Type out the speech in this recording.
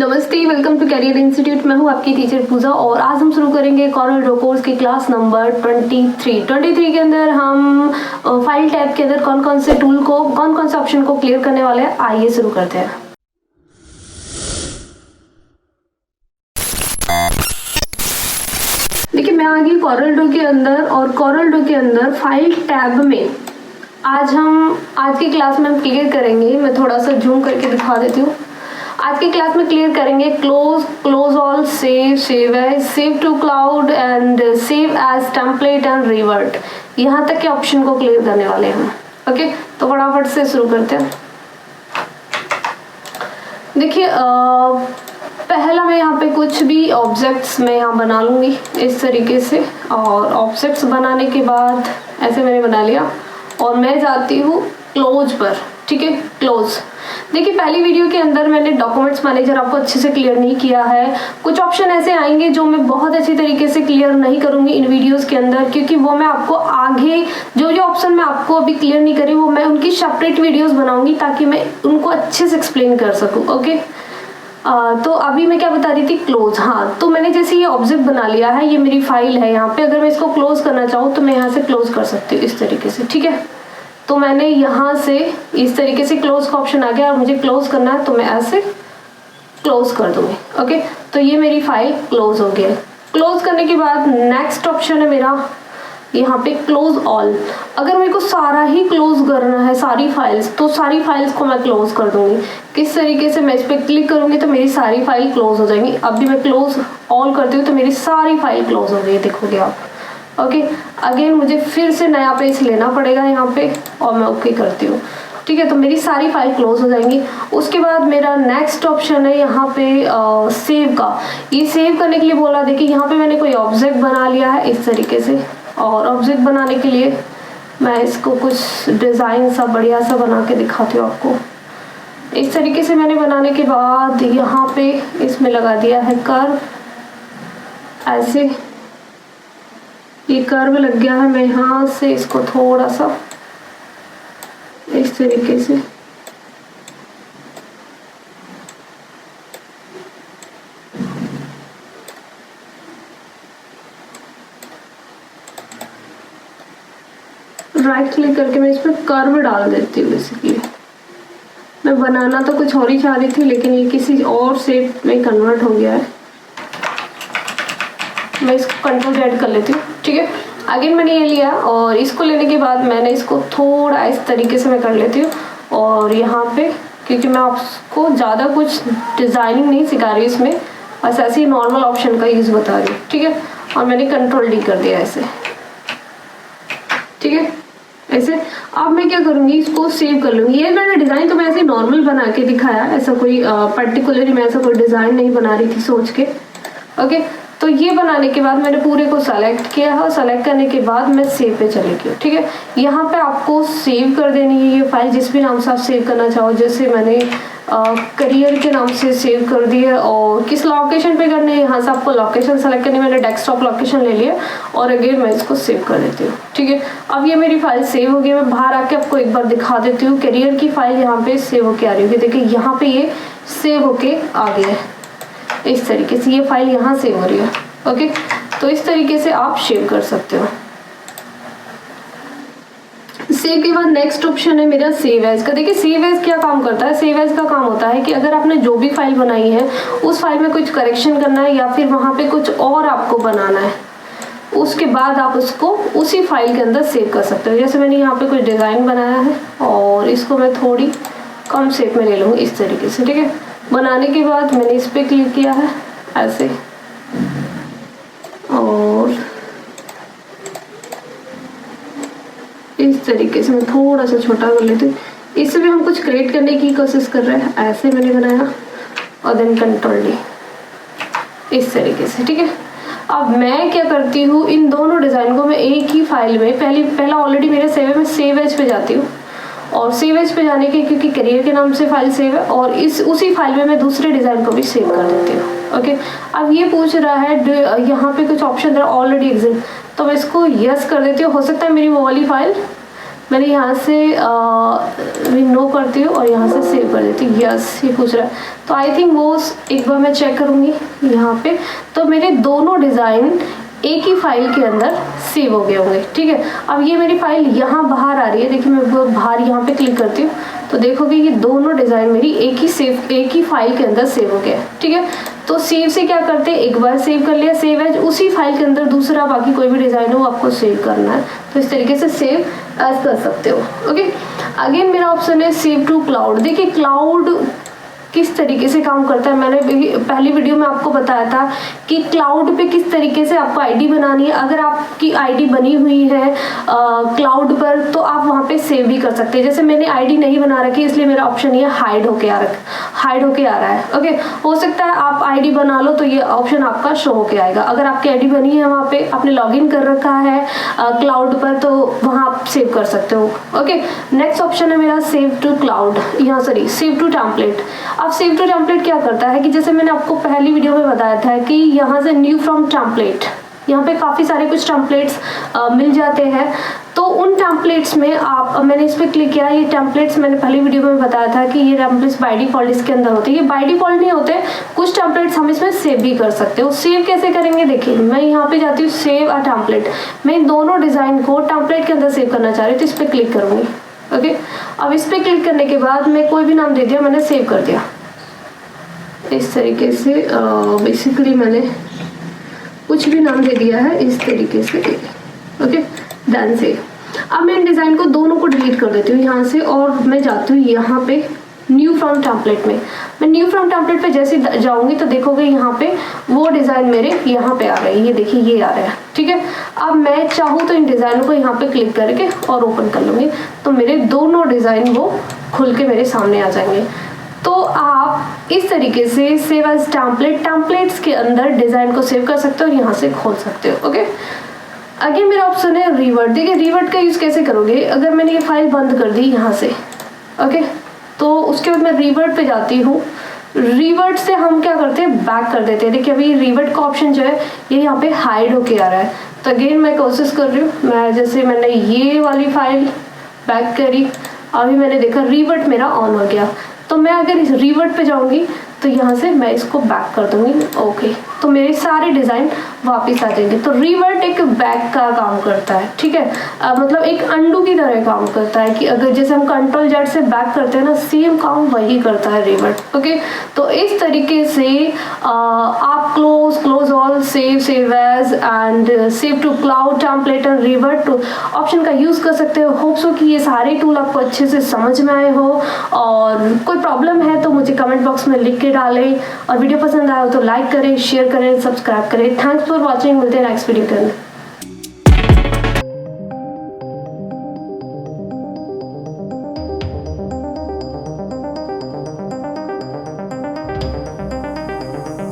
नमस्ते, welcome to career institute. मैं हूं आपकी टीचर पूजा और आज हम शुरू करेंगे कॉरल ड्रॉ कोर्स की क्लास नंबर 23 के अंदर हम फाइल टैब के अंदर कौन कौन से टूल को, कौन कौन से ऑप्शन को क्लियर करने वाले हैं। आइए शुरू करते हैं। देखिए, मैं आ गई कॉरल ड्रॉ के अंदर और कॉरल ड्रॉ के अंदर फाइल टैब में आज की क्लास में हम क्लियर करेंगे। मैं थोड़ा सा जूम करके दिखा देती हूँ। आज की क्लास में क्लियर करेंगे close all, save as, save to cloud and save as template and revert. यहाँ तक के ऑप्शन को क्लियर करने वाले हैं। ओके, तो फटाफट से शुरू करते हैं। देखिए, पहला मैं यहाँ पे कुछ भी ऑब्जेक्ट्स मैं यहाँ बना लूँगी इस तरीके से, और ऑब्जेक्ट्स बनाने के बाद ऐसे मैंने बना लिया और मैं जाती हूँ क्लोज पर। ठीक है, क्लोज। देखिए, पहली वीडियो के अंदर मैंने डॉक्यूमेंट्स मैनेजर आपको अच्छे से क्लियर नहीं किया है। कुछ ऑप्शन ऐसे आएंगे जो मैं बहुत अच्छी तरीके से क्लियर नहीं करूंगी इन वीडियोस के अंदर, क्योंकि वो मैं आपको आगे जो ऑप्शन मैं आपको अभी क्लियर नहीं करी वो मैं उनकी सेपरेट वीडियोस बनाऊंगी ताकि मैं उनको अच्छे से एक्सप्लेन कर सकूँ। ओके, तो अभी मैं क्या बता रही थी, क्लोज। हाँ, तो मैंने जैसे ये ऑब्जेक्ट बना लिया है, ये मेरी फाइल है। यहाँ पे अगर मैं इसको क्लोज करना चाहूँ तो मैं यहाँ से क्लोज कर सकती हूँ इस तरीके से। ठीक है, तो मैंने यहाँ से इस तरीके से क्लोज का ऑप्शन आ गया और मुझे क्लोज करना है तो मैं ऐसे क्लोज कर दूंगी। ओके, तो ये मेरी फाइल क्लोज हो गई। क्लोज करने के बाद नेक्स्ट ऑप्शन है मेरा यहाँ पे क्लोज ऑल। अगर मेरे को सारा ही क्लोज करना है, सारी फाइल्स, तो सारी फाइल्स को मैं क्लोज कर दूंगी। किस तरीके से, मैं इस पर क्लिक करूंगी तो मेरी सारी फाइल क्लोज हो जाएंगी। अभी मैं क्लोज ऑल करती हूँ तो मेरी सारी फाइल क्लोज हो गई, देखोगे आप। ओके, अगेन मुझे फिर से नया पेज लेना पड़ेगा यहाँ पे और मैं ओके करती हूँ। ठीक है, तो मेरी सारी फाइल क्लोज हो जाएंगी। उसके बाद मेरा नेक्स्ट ऑप्शन है यहाँ पे सेव का। ये सेव करने के लिए बोला, देखिए यहाँ पे मैंने कोई ऑब्जेक्ट बना लिया है इस तरीके से, और ऑब्जेक्ट बनाने के लिए मैं इसको कुछ डिज़ाइन सा बढ़िया सा बना के दिखाती हूँ आपको। इस तरीके से मैंने बनाने के बाद यहाँ पे इसमें लगा दिया है कर्व। ऐसे ये कर्व लग गया है। मैं यहाँ से इसको थोड़ा सा इस तरीके से राइट क्लिक करके मैं इसमें कर्व डाल देती हूँ। बेसिकली मैं बनाना तो कुछ और ही चाह रही थी, लेकिन ये किसी और शेप में कन्वर्ट हो गया है। मैं इसको कंट्रोल Z कर लेती हूँ। ठीक है, अगेन मैंने ये लिया और इसको लेने के बाद मैंने इसको थोड़ा इस तरीके से मैं कर लेती हूँ। और यहाँ पे, क्योंकि मैं आपको ज़्यादा कुछ डिज़ाइनिंग नहीं सिखा रही इसमें, बस ऐसे ही नॉर्मल ऑप्शन का यूज़ बता रही हूँ। ठीक है, और मैंने कंट्रोल D कर दिया ऐसे। ठीक है, ऐसे अब मैं क्या करूँगी, इसको सेव कर लूँगी। ये मैंने डिज़ाइन तो मैं ऐसे नॉर्मल बना के दिखाया, ऐसा कोई पर्टिकुलरली मैं ऐसा कोई डिज़ाइन नहीं बना रही थी सोच के। ओके, तो ये बनाने के बाद मैंने पूरे को सेलेक्ट किया है और सेलेक्ट करने के बाद मैं सेव पे चली गई। ठीक है, यहाँ पे आपको सेव कर देनी है ये फाइल जिस भी नाम से आप सेव करना चाहो। जैसे मैंने करियर के नाम से सेव कर दी है, और किस लोकेशन पे करने है यहाँ से आपको लोकेशन सेलेक्ट करनी है। मैंने डेस्कटॉप लोकेशन ले लिया और अगेन मैं इसको सेव कर देती हूँ। ठीक है, अब ये मेरी फाइल सेव हो गई। मैं बाहर आके आपको एक बार दिखा देती हूँ। करियर की फाइल यहाँ पे सेव होके आ रही होगी। देखिए यहाँ पे ये सेव होके आ गया है इस तरीके से, ये फाइल यहाँ सेव हो रही है। ओके, तो इस तरीके से आप सेव कर सकते हो। सेव के बाद नेक्स्ट ऑप्शन है मेरा सेव एज का। देखिए सेव एज क्या काम करता है, सेव एज का काम होता है कि अगर आपने जो भी फाइल बनाई है उस फाइल में कुछ करेक्शन करना है या फिर वहाँ पे कुछ और आपको बनाना है, उसके बाद आप उसको उसी फाइल के अंदर सेव कर सकते हो। जैसे मैंने यहाँ पे कुछ डिज़ाइन बनाया है और इसको मैं थोड़ी कम शेप में ले लूँगी इस तरीके से। ठीक है, बनाने के बाद मैंने इस पर क्लिक किया है ऐसे, और इस तरीके से मैं थोड़ा सा छोटा कर लेती हूँ। इससे भी हम कुछ क्रिएट करने की कोशिश कर रहे हैं। ऐसे मैंने बनाया और देन कंट्रोल D इस तरीके से। ठीक है, अब मैं क्या करती हूँ, इन दोनों डिज़ाइन को मैं एक ही फाइल में पहला ऑलरेडी मेरे सेव है, मैं सेव एज पे जाती हूँ। और सेव एज पे जाने के, क्योंकि करियर के नाम से फाइल सेव है, और उसी फाइल में मैं दूसरे डिज़ाइन को भी सेव कर देती हूँ। ओके, अब ये पूछ रहा है यहाँ पे कुछ ऑप्शन है ऑलरेडी एग्जिस्ट, तो मैं इसको यस कर देती हूँ। हो सकता है मेरी वो वाली फाइल मैंने यहाँ से नो करती हूँ और यहाँ से सेव कर देती हूँ। यस, ये पूछ रहा है, तो आई थिंक वो एक बार मैं चेक करूँगी यहाँ पे, तो मेरे दोनों डिज़ाइन एक ही फाइल के अंदर सेव हो गए होंगे। ठीक है, अब ये मेरी फाइल यहाँ बाहर आ रही है, देखिए मैं बाहर यहाँ पे क्लिक करती हूँ तो देखोगे ये दोनों डिज़ाइन मेरी एक ही फाइल के अंदर सेव हो गया। ठीक है, तो सेव से क्या करते हैं, एक बार सेव कर लिया सेव एज, उसी फाइल के अंदर दूसरा बाकी कोई भी डिज़ाइन हो आपको सेव करना है, तो इस तरीके से सेव एज कर सकते हो। ओके, अगेन मेरा ऑप्शन है सेव टू क्लाउड। देखिए क्लाउड किस तरीके से काम करता है, मैंने पहली वीडियो में आपको बताया था कि क्लाउड पे किस तरीके से आपको आईडी बनानी है। अगर आपकी आईडी बनी हुई है क्लाउड पर तो आप वहाँ पे सेव भी कर सकते हैं। जैसे मैंने आईडी नहीं बना रखी इसलिए मेरा ऑप्शन ये हाइड होके आ रहा है। ओके, हो सकता है आप आईडी बना लो तो ये ऑप्शन आपका शो होके आएगा। अगर आपकी आईडी बनी है वहाँ पे, आपने लॉगिन कर रखा है क्लाउड पर, तो वहाँ आप सेव कर सकते हो। ओके, नेक्स्ट ऑप्शन है मेरा save to cloud, save to template. अब सेव टू टेम्पलेट क्या करता है कि जैसे मैंने आपको पहली वीडियो में बताया था कि यहाँ से न्यू फ्रॉम टेम्पलेट, यहाँ पे काफ़ी सारे कुछ टेम्पलेट्स मिल जाते हैं, तो उन टेम्पलेट्स में मैंने इस पर क्लिक किया। ये टेम्पलेट्स मैंने पहली वीडियो में बताया था कि ये टेम्पलेट्स बाय डिफॉल्ट इसके अंदर होते हैं। ये बाय डिफॉल्ट नहीं होते, कुछ टेम्पलेट्स हम इसमें सेव भी कर सकते हो। सेव कैसे करेंगे, देखिए मैं यहाँ पे जाती हूँ सेव अ टेम्पलेट, मैं इन दोनों डिज़ाइन को टेम्पलेट के अंदर सेव करना चाह रही हूँ, तो इस पर क्लिक करूँगी। ओके, अब इस पर क्लिक करने के बाद मैं कोई भी नाम दे दिया, मैंने सेव कर दिया इस तरीके से। बेसिकली मैंने कुछ भी नाम दे दिया है इस तरीके से। ओके, डन से। अब मैं इन डिज़ाइन को दोनों को डिलीट कर देती हूँ यहाँ से और मैं जाती हूँ यहाँ पे न्यू फ्रॉम टेम्पलेट में। मैं न्यू फ्रॉम टेम्पलेट पे जैसे जाऊँगी तो देखोगे यहाँ पे वो डिज़ाइन मेरे यहाँ पे आ रहे हैं, ये देखिए ये आ रहा है। ठीक है, अब मैं चाहूँ तो इन डिज़ाइनों को यहाँ पे क्लिक करके और ओपन कर लूँगी, तो मेरे दोनों डिज़ाइन वो खुल के मेरे सामने आ जाएंगे। तो आप इस तरीके से सेव एज टेम्पलेट्स के अंदर डिज़ाइन को सेव कर सकते हो और यहाँ से खोल सकते हो। ओके, आगे मेरा ऑप्शन है रिवर्ट। देखिए रिवर्ट का यूज़ कैसे करोगे, अगर मैंने ये फाइल बंद कर दी यहाँ से, ओके, तो उसके बाद मैं रिवर्ट पे जाती हूँ। रिवर्ट से हम क्या करते हैं, बैक कर देते हैं। देखिए अभी रिवर्ट का ऑप्शन जो है ये यहाँ पे हाइड होके आ रहा है, तो अगेन मैं कोशिश कर रही हूँ। मैं जैसे मैंने ये वाली फाइल बैक करी, अभी मैंने देखा रिवर्ट मेरा ऑन हो गया, तो मैं अगर इस रिवर्ट पे जाऊंगी तो यहाँ से मैं इसको बैक कर दूंगी। ओके, तो मेरे सारे डिज़ाइन वापस आ जाएंगे। तो रिवर्ट एक बैक का काम करता है। ठीक है, मतलब एक अंडू की तरह काम करता है कि अगर जैसे हम कंट्रोल जेड से बैक करते हैं ना, सेम काम वही करता है रिवर्ट। ओके, तो इस तरीके से आप close all, save as and save to cloud, template and revert option का यूज़ कर सकते हो। होप सो कि ये सारे टूल आपको अच्छे से समझ में आए हो, और कोई प्रॉब्लम है तो मुझे कमेंट बॉक्स में लिख के डालें, और वीडियो पसंद आया हो तो लाइक करें, शेयर करें, सब्सक्राइब करें। थैंक्स फॉर वॉचिंग, मिलते हैं नेक्स्ट वीडियो के अंदर।